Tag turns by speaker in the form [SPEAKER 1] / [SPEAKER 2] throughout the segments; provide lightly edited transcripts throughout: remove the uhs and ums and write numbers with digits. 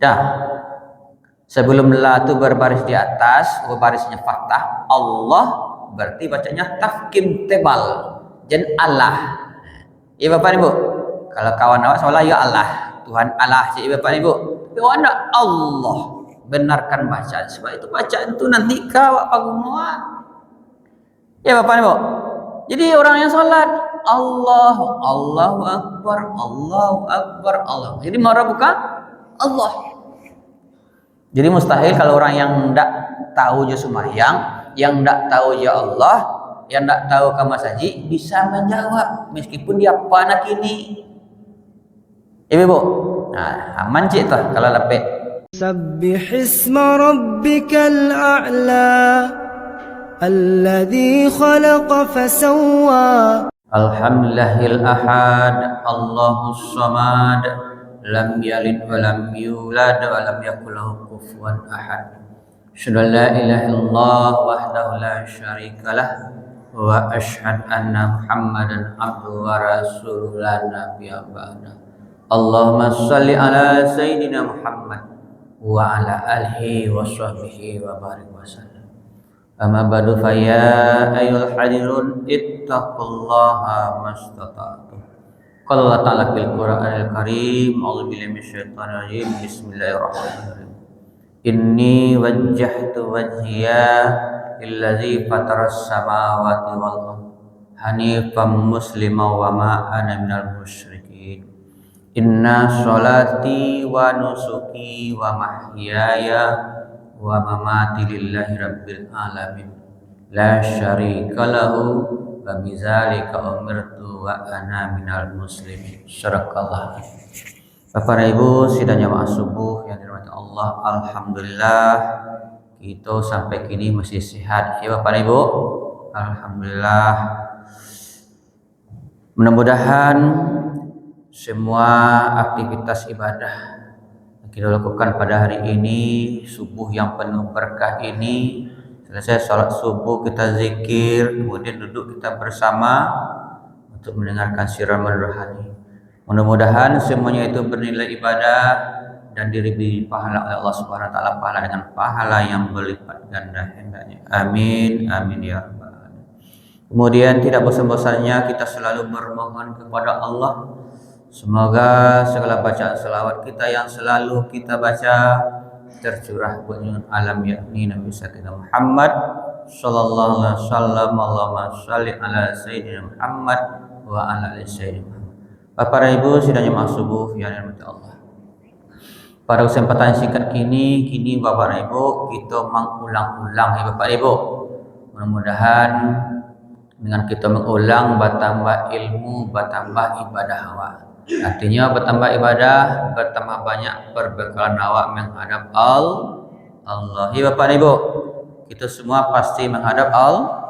[SPEAKER 1] Dah. Sebelum la itu berbaris di atas, barisnya fathah, Allah berarti bacanya tafkim tebal. Dan Allah. Ya Bapak Ibu. Kalau kawan awak soalnya ya Allah, Tuhan Allah sih Bapak Ibu. Tapi anda Allah, benarkan bacaan. Sebab itu bacaan itu nanti kawak pagumuan. Ya Bapak Ibu. Jadi orang yang salat Allahu Akbar, Allahu Akbar, Allah. Jadi marah bukan Allah. Jadi mustahil kalau orang yang tidak tahu je sembahyang, yang tidak tahu je Allah, yang tidak tahu ke masjid bisa menjawab meskipun dia panak ini. Ibu, nah aman cik tuh kalau lepek.
[SPEAKER 2] Sabbihisma rabbikal a'la alladzi khalaqa fasawwa.
[SPEAKER 1] Alhamdulillahil ahad, Allahus samad. Lam yalid wa lam yulad wa lam yakul lahu kufuwan ahad. Asyhadu an la ilaha illallah wahdahu la syarikalah wa asyhadu anna Muhammadan abduhu wa rasuluhu la nabiyya ba'da. Allahumma shalli ala sayyidina Muhammad wa ala alihi wa sahbihi wa barik wa sallam. Amma ba'du fa ya ayyuhal hadirun ittaqullaha mastata'tum. Qala Allah Ta'ala fil Qur'anil Karim, a'udzubillahi minasyaitonir rajim. Bismillahirrahmanirrahim. Inni wajjahtu wajhiya lillazi fataras samawati wal ardh hanifan musliman wa ma ana minal musyrikin. Inna sholati wa nusuki wa mahyaya wa mamati lillahi rabbil alamin la syarika lahu wa bidzalika umirtu wa ana minal muslimin. Syarakallah. Bapak dan Ibu sidang jamaah subuh yang dirahmati Allah, alhamdulillah kita sampai kini masih sehat ya Bapak dan Ibu. Alhamdulillah. Mudah-mudahan semua aktivitas ibadah yang kita lakukan pada hari ini, subuh yang penuh berkah ini, selesai sholat subuh kita zikir, kemudian duduk kita bersama untuk mendengarkan siraman rohani. Mudah-mudahan semuanya itu bernilai ibadah dan diberi pahala oleh Allah Subhanahu wa taala, pahala dengan pahala yang berlipat ganda hendaknya. Amin amin ya rabbal alamin. Kemudian tidak bosan-bosannya kita selalu bermohon kepada Allah, semoga segala bacaan selawat kita yang selalu kita baca tercurah buat alam yakni Nabi kita Muhammad sallallahu alaihi wasallam. Allahumma shalli ala sayyidina Muhammad wa ala ali sayyidina Muhammad. Bapak dan Ibu sidang jemaah subuh yang dirahmati Allah. Pada kesempatan singkat kini Bapak dan Ibu kita mengulang-ulang ya Bapak dan Ibu. Mudah-mudahan dengan kita mengulang bertambah ilmu, bertambah ibadah awak. Artinya bertambah ibadah, bertambah banyak perbekalan awak menghadap Allah. Ya Bapak dan Ibu, kita semua pasti menghadap Allah.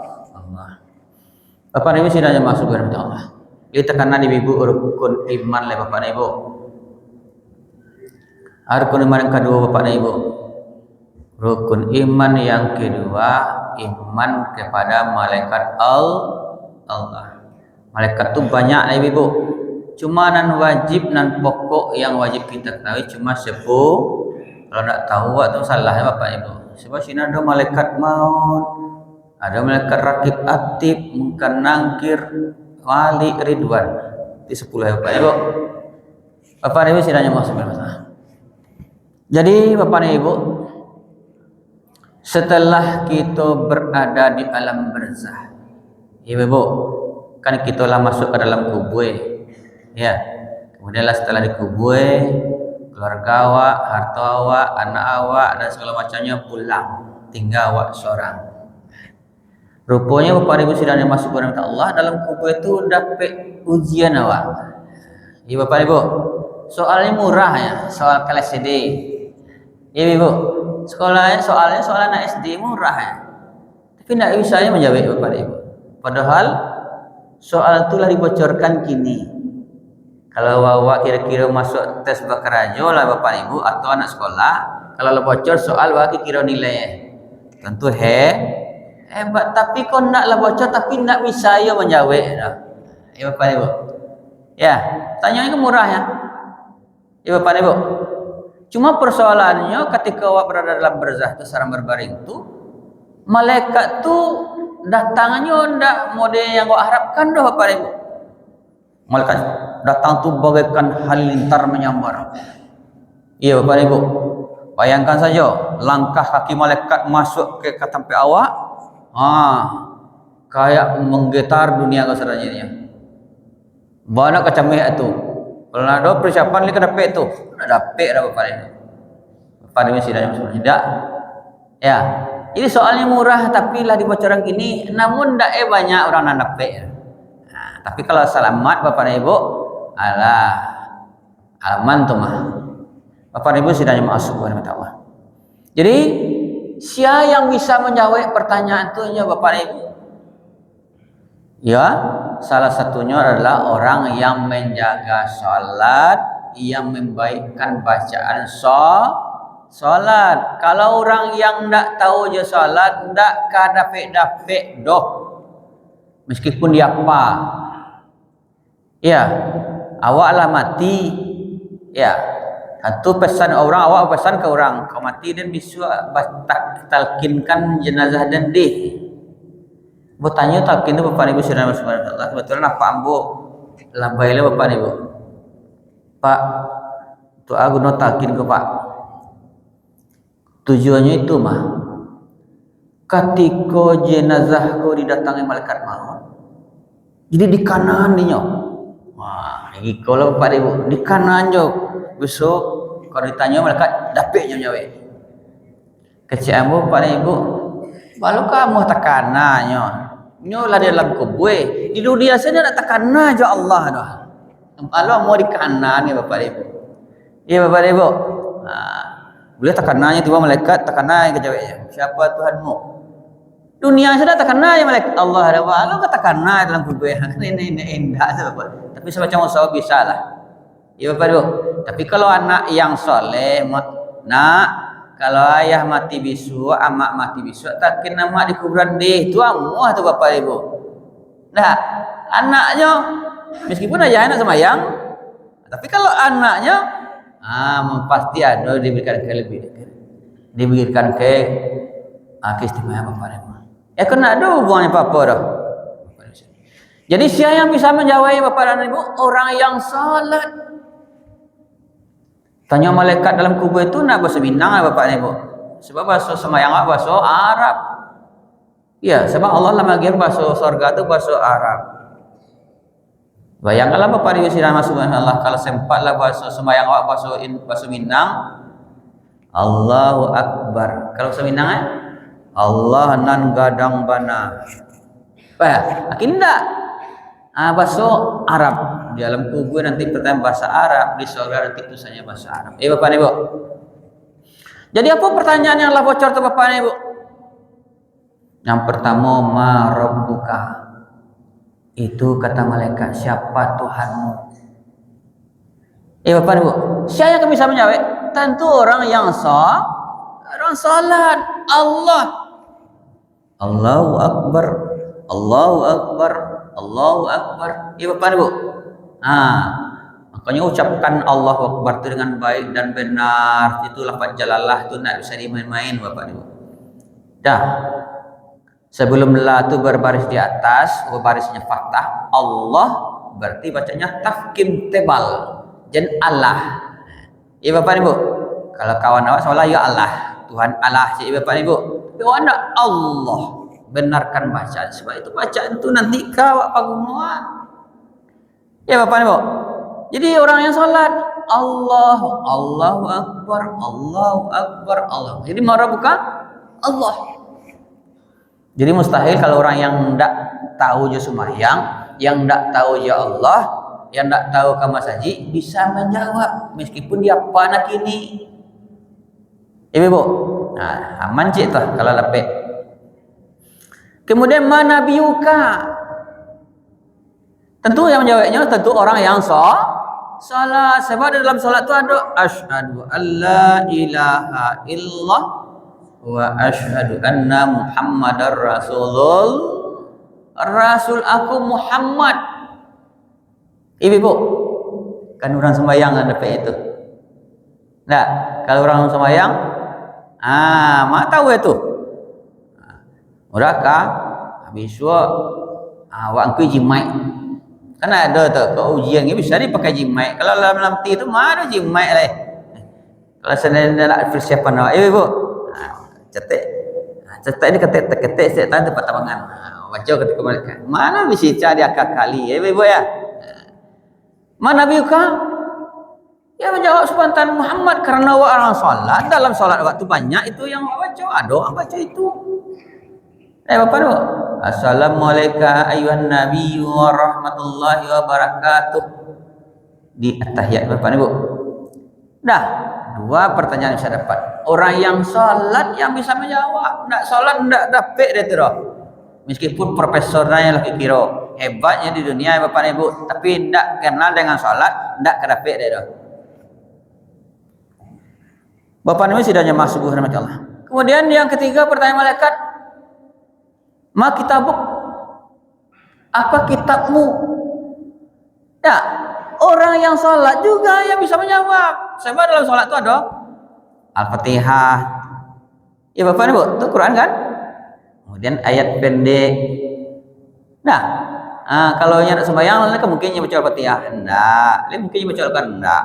[SPEAKER 1] Bapak dan Ibu sidang jemaah subuh yang dirahmati Allah. Ini tekanan ibu rukun iman lah Bapak dan Ibu. Rukun iman yang kedua Bapak dan Ibu. Rukun iman yang kedua, iman kepada malaikat Allah. Malaikat itu banyak lah Ibu. Cuma nan wajib nan pokok yang wajib kita ketahui cuma 10. Kalau tak tahu itu salah ya Bapak Ibu. Sebab sini ada malaikat maut, ada malaikat rakib atib, mungkin nangkir, wali ridwan. Itu 10 ya Bapak Ibu. Bapak Ibu sidangnya masuk bersama. Jadi Bapak Ibu, setelah kita berada di alam barzah, Ibu, kan kita lah masuk ke dalam kubur. Ya, kemudianlah setelah dikubur, keluarga awak, harta awak, anak awak dan segala macamnya pulang, tinggal awak seorang. Rupanya Bapak Ibu sidang yang masuk kepada Allah, dalam kubur itu dapat ujian awak. Ya Bapak Ibu, soalnya murah ya, soal kelas SD. Ya Ibu, soalnya anak SD murah ya. Tapi tidak bisa ya menjawab Bapak Ibu. Padahal soal itulah dibocorkan kini. Kalau awak kira-kira masuk tes bakarajo lah Bapak Ibu atau anak sekolah, kalau bocor soal awak kira nilai. Tentu hebat, tapi kok nak bocor tapi nak bisa ya menjawab. Ya Bapak Ibu. Ya, tanya itu murah ya. Ya Bapak Ibu. Cuma persoalannya ketika awak berada dalam barzah itu sarang berbaring itu, malaikat tu datangnya ndak model yang awak harapkan dah Bapak Ibu. Malaikat datang tu bagaikan halilintar menyambar. Iya Bapak Ibu. Bayangkan saja langkah kaki malaikat masuk ke tempat awak, kayak menggetar dunia keserannya. Banyak kecamih itu. Kalau ada persiapan lagi dapat itu, dapat dah Bapak Ibu. Bapak Ibu tidak. Ya. Ini soalnya murah tapi lah dibocoran gini, namun ndak banyak orang nak dapat. Nah, tapi kalau selamat Bapak Ibu, alah aman tuh mah. Bapak Ibu sidanya masuk kepada mata Allah. Jadi siapa yang bisa menjawab pertanyaan itu ya Bapak Ibu? Ya, salah satunya adalah orang yang menjaga sholat, yang membaikkan bacaan sholat. Kalau orang yang tidak tahu je sholat, tidak kadapek-dapek doh, meskipun dia apa, ya, awaklah mati, ya, itu pesan orang, awak pesan ke orang, kau mati dan bisa talkinkan jenazah dan deh. Bertanya talkin itu Bapak Ibu sudah masuk Allah. Kebetulan apa ambo lambaile Bapak Ibu. Pak, tu aku no talkin ke Pak. Tujuannya itu mah, ketika jenazah kau didatangi malaikat maut, jadi di kanan nih nyok. Wah, ini kalau Bapak Ibu di kanan nyok, besok kalau ditanya malaikat dapet nyawa. Kecil ambo Bapak Ibu, baru kamu tekanannya. Nyolah dalam kubwe di dunia sana nak tekan aja Allah dah. Allah mau di kanan ya Bapak Ibu. Iya Bapak Ibu. Boleh tekanannya tiba malaikat tekanannya ke jawabnya. Siapa Tuhanmu? Dunia sana tekanannya malaikat Allah ada. Allah katakanlah dalam kubwe. Ini indah Bapak. Tapi semacam usaha bisa lah. Iya Bapak Ibu. Tapi kalau anak yang soleh, nak kalau ayah mati bisu, amak mati bisu, takin nama di kuburan deh, tu amuah tu Bapak Ibu. Nah, anaknya meskipun ayahnya semayang, tapi kalau anaknya, pasti ada diberikan ke lebih, diberikan ke keistimewaan Bapak Ibu. Ya kena ada hubungannya apa dah. Jadi siapa yang bisa menjawab Bapak dan Ibu? Orang yang salat. Tanya malaikat dalam kubur itu nak bahasa Minang Bapak Ibu. Sebab bahasa semayang bahasa Arab. Ya, sebab Allah lah bagi bahasa surga itu bahasa Arab. Bayangkanlah Bapak Ibu sidang masuk Allah kalau sempatlah bahasa semayang bahasa Minang. Allahu Akbar. Kalau bahasa Minang Allah nan gadang bana. Akinda. Bahasa Arab. Di dalam kubur nanti pertama bahasa Arab, di surga nanti tulisannya bahasa Arab. Bapak Ibu. Jadi apa pertanyaan yang Allah bocor tuh Bapak Ibu? Yang pertama, ma rabbuka. Itu kata malaikat, siapa Tuhanmu? Bapak Ibu, siapa yang bisa menjawab? Tentu orang yang salat. Allah. Allahu Akbar. Allahu Akbar. Allahu Akbar. Bapak Ibu. Makanya ucapkan Allahu Akbar itu dengan baik dan benar. Itu lafaz jalalah itu tidak bisa dimain-main Bapak Ibu. Dah. Sebelum la itu berbaris di atas, barisnya fathah, Allah berarti bacanya tafkim tebal. Dan Allah. Bapak Ibu. Kalau kawan awak soalnya ya Allah, Tuhan Allah sih Bapak Ibu. Tapi anda Allah benarkan bacaan. Sebab itu bacaan itu nanti kawak pagungan. Bapak Ibu. Jadi orang yang salat Allahu Akbar, Allahu Akbar, Allah. Jadi marah bukan Allah. Jadi mustahil kalau orang yang tidak tahu je sembahyang, yang tidak tahu je Allah, yang tidak tahu kamasaji bisa menjawab meskipun dia panak ini. Ibu. Nah, aman cik tuh kalau lepek. Kemudian mana biuka? Tentu yang menjawabnya tentu orang yang salat. Sebab dalam salat itu ada asyhadu alla ilaha illallah wa asyhadu anna muhammadar rasul aku Muhammad. Ibu kan orang sembahyang ada itu. Nah, kalau orang sembahyang, mak tahu itu. Murakah habis awak angku jimai. Kan ada tuh ke ujian ni bisa dipakai jimai. Kalau dalam nanti itu mana jimai lah. Kalau sebenarnya nak persiapan awak, ibu, cetek, cetek ini ketek saya tahu tempat tabangan. Baca ketika mereka, mana bisa cari akak kali, ibu ya. Mana biuka? Ya menjawab spontan Muhammad karena orang salat dalam salat waktu banyak itu yang baca, doa baca itu. Bapak Ibu, assalamualaikum ayuhan nabiyyu wa rahmatullahi wa barakatuh di at-tahiyat Bapak Ibu. Dah, dua pertanyaan bisa dapat. Orang yang salat yang bisa menjawab, ndak salat ndak dapat dia tu. Meskipun profesornya lagi kira hebatnya di dunia Bapak Ibu, tapi ndak kenal dengan salat, ndak kedapet dia tu. Bapak Ibu sidahnya masuk rahmat Allah. Kemudian yang ketiga pertanyaan malaikat, ma kitabuk, apa kitabmu? Ya, orang yang sholat juga yang bisa menjawab. Sebab dalam sholat itu ada Al-Fatihah. Ya Bapak Ibu, itu Quran kan? Kemudian ayat pendek. Nah, kalau yang nak sembahyang, mungkin yang baca Al-Fatihah, enggak. Mungkin yang baca Al-Quran, enggak.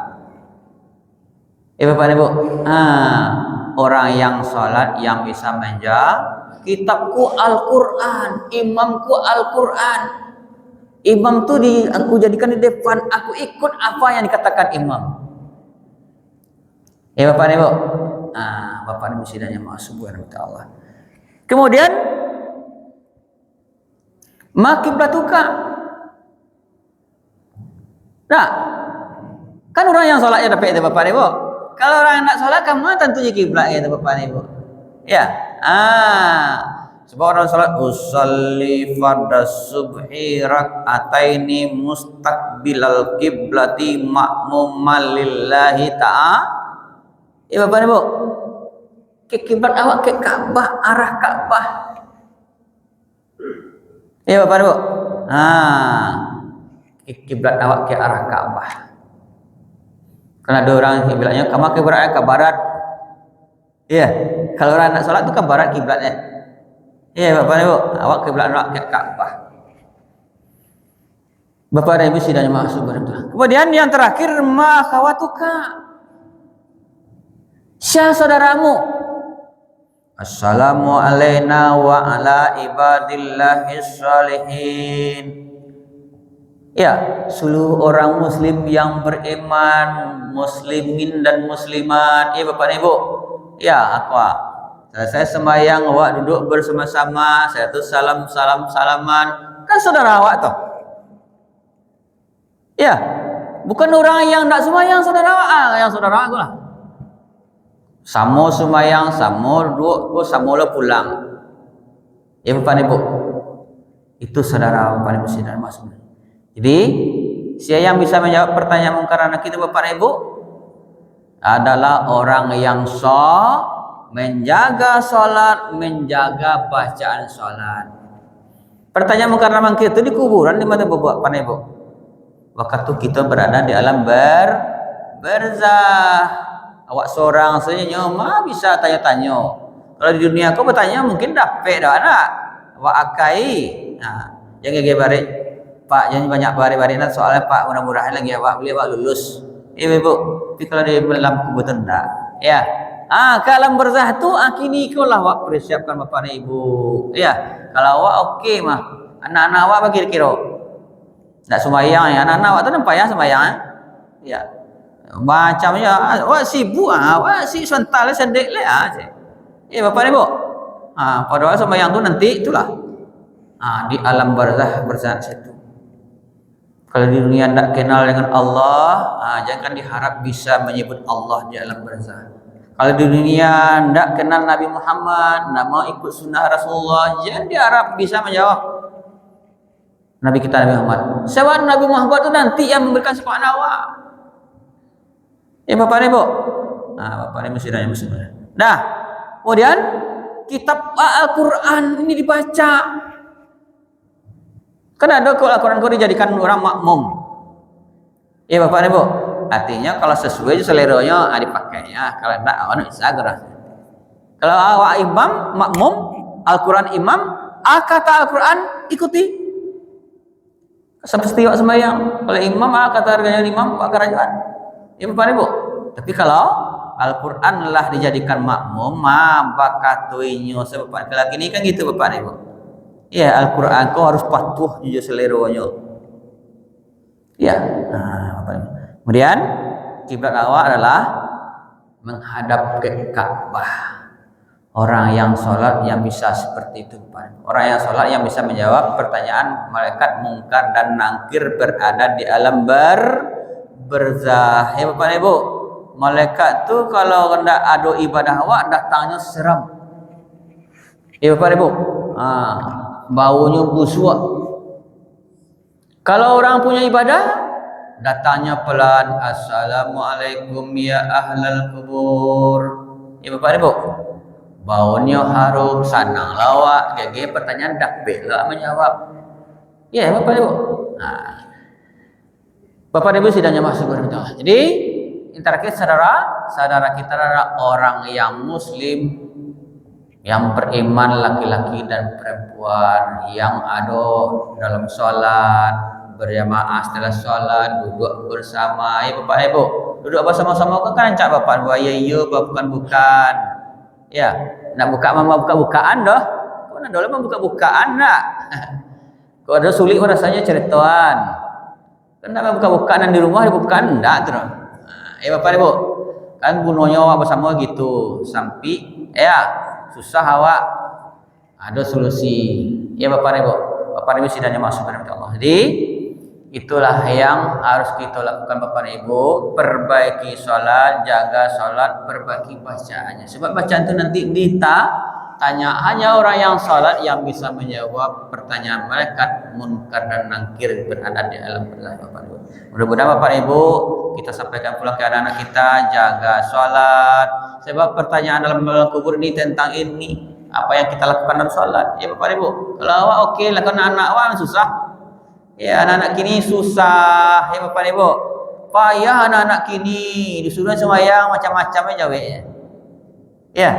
[SPEAKER 1] Bapak Ibu, orang yang sholat yang bisa menjawab, kitabku Al-Quran, imamku Al-Quran. Imam tu aku jadikan di depan, aku ikut apa yang dikatakan imam. Bapak Ibu, Bapak Ibu sidahnya masuk subhanahu Allah. Kemudian makiblatuka. Nah, kan orang yang sholatnya dapat itu Bapak Ibu. Kalau orang yang nak sholat, kamu tentunya kiblatnya itu Bapak Ibu. Ya, sebab orang sholat usalli fardhu subhi rak'ataini mustaqbilal qiblati ma'muman lillahi ta'ala. Ya Bapak Ibu, ke kiblat awak ke Ka'bah, arah Ka'bah. Ya Bapak Ibu, ke kiblat awak ke arah Ka'bah. Karena ada orang yang bilangnya kamu kiblatnya ke barat. Iya, kalau orang nak sholat itu ke barat kiblatnya. Iya Bapak Ibu, awak kiblat awak ke Ka'bah. Bapak Ibu sidahnya masuk berdoa. Kemudian yang terakhir ma khawatuka. Siapa saudaramu? Assalamu alaina wa ala ibadillahis sholihin. Ya, seluruh orang muslim yang beriman, muslimin dan muslimat. Ya Bapak Ibu, ya apa? Saya sembahyang, awak duduk bersama-sama, saya tuh salaman, kan saudara awak toh. Ya, bukan orang yang tak sembahyang saudara awak, yang saudara awak lah. Samo sembahyang, samo duduk, samo lah pulang. Ya Bapak Ibu, itu saudara Bapak Ibu sidang masuk. Jadi, siapa yang bisa menjawab pertanyaan mungkar anak kita Bapak Ibu adalah orang yang menjaga sholat, menjaga bacaan sholat. Pertanyaan mungkar anak kita itu di kuburan di mana Bapak Ibu? Waktu kita berada di alam barzah. Awak seorang saja mah bisa tanya-tanya. Kalau di dunia kau bertanya mungkin dapat dah anak. Awak akai. Jangan gebarik. Pak, jangan banyak bari-bari nak soalnya Pak mudah-mudahan lagi awak boleh awak lulus. Ibu, tapi kalau di dalam kubur enggak. Ya. Ke alam barzah tu kini kau lah awak persiapkan Bapak dan Ibu. Ya. Kalau awak okey mah. Anak-anak awak apa kira-kira? Enggak sembahyang ya. Anak-anak awak tu nampak ya sembahyang ya. Ya. Macamnya awak sibuk awak si sental sedek le Bapak Ibu. Padahal sembahyang tu nanti itulah. Di alam barzah situ. Kalau di dunia tidak kenal dengan Allah, jangan diharap bisa menyebut Allah di alam barzah. Kalau di dunia tidak kenal Nabi Muhammad, tidak mau ikut sunnah Rasulullah, jangan diharap bisa menjawab Nabi kita Nabi Muhammad. Sebab Nabi Muhammad itu nanti yang memberikan syafaat awak. Ya Bapak Ibu, Bapak Ibu sidangnya muslim. Nah, kemudian kitab Al-Quran ini dibaca. Kan ada Al-Quran dijadikan orang makmum. Ya Bapak Ibu, Artinya kalau sesuai seleranya dipakai ya. Kalau enggak bisa gerak. Kalau awak imam makmum Al-Quran imam, kata Al-Quran ikuti. Seperti awak sembahyang. Kalau imam kata harganya imam Pak kerajaan. Ya Bapak Ibu. Tapi kalau Al-Quran lah dijadikan makmum, bakatuinyo sebab lagi ini kan gitu Bapak Ibu. Ya Al-Quran kau harus patuh jujur seleranya. Ya. Bapak Ibu. Kemudian kiblat awak adalah menghadap ke Ka'bah. Orang yang sholat yang bisa seperti itu, Pak. Orang yang sholat yang bisa menjawab pertanyaan malaikat mungkar dan nangkir berada di alam barzah. Ya Bapak Ibu, malaikat tuh kalau hendak ado ibadah awak datangnya seram. Ya Bapak Ibu, baunya busuk. Kalau orang punya ibadah, datangnya pelan. Assalamualaikum ya ahlal kubur. Ya Bapak Ibu, baunya harum, sanang lawak, gege pertanyaan dak bela menjawab. Ya Bapak Ibu. Bapak Ibu sidangnya masuk berdoa. Jadi interaktif saudara kita adalah orang yang muslim, yang beriman laki-laki dan perempuan, yang ada dalam sholat berjamaah setelah sholat duduk bersama. Ya Bapak Ibu, duduk bersama-sama kan cak Bapak Ibu ya bukan. Ya, nak buka mama buka-bukaan dah. Kau nak dulu buka-bukaan nak. Kau ada sulit rasanya cerituan. Kan nak buka-bukaan di rumah bukan enggak terus. Bapak Ibu, kan gunanya awak bersama gitu. Sampai susah awak ada solusi. Ya Bapak Ibu. Bapak Ibu sidangnya masuk kepada Allah. Jadi itulah yang harus kita lakukan Bapak Ibu, perbaiki sholat, jaga sholat, perbaiki bacaannya. Sebab bacaan itu nanti ditanya hanya orang yang sholat yang bisa menjawab pertanyaan malaikat munkar dan nangkir berada di alam barzah Bapak Ibu. Mudah-mudahan Bapak Ibu kita sampaikan pula ke anak-anak kita jaga sholat. Sebab pertanyaan dalam kubur ini tentang ini apa yang kita lakukan dalam sholat. Ya Bapak Ibu, kalau awak okey lah, kalau anak awak susah. Ya anak-anak kini susah. Ya Bapak Ibu, payah anak-anak kini disuruh sembahyang macam-macamnya jawab. Ya,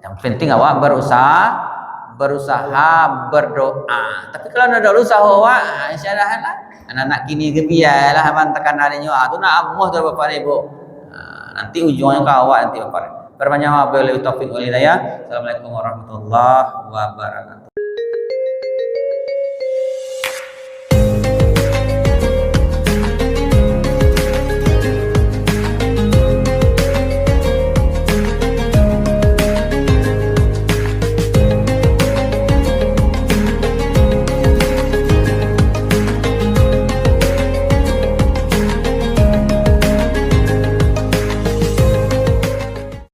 [SPEAKER 1] yang penting awak berusaha berdoa. Tapi kalau ada usaha awak, insyaallah lah. Anak-anak kini kebiasalah mantakan adanya tu nak amuh tu Bapak Ibu. Nanti ujungnya ke awak nanti Bapak Ibu. Perbanyak wabillahi taufiq wal hidayah. Assalamualaikum warahmatullahi wabarakatuh.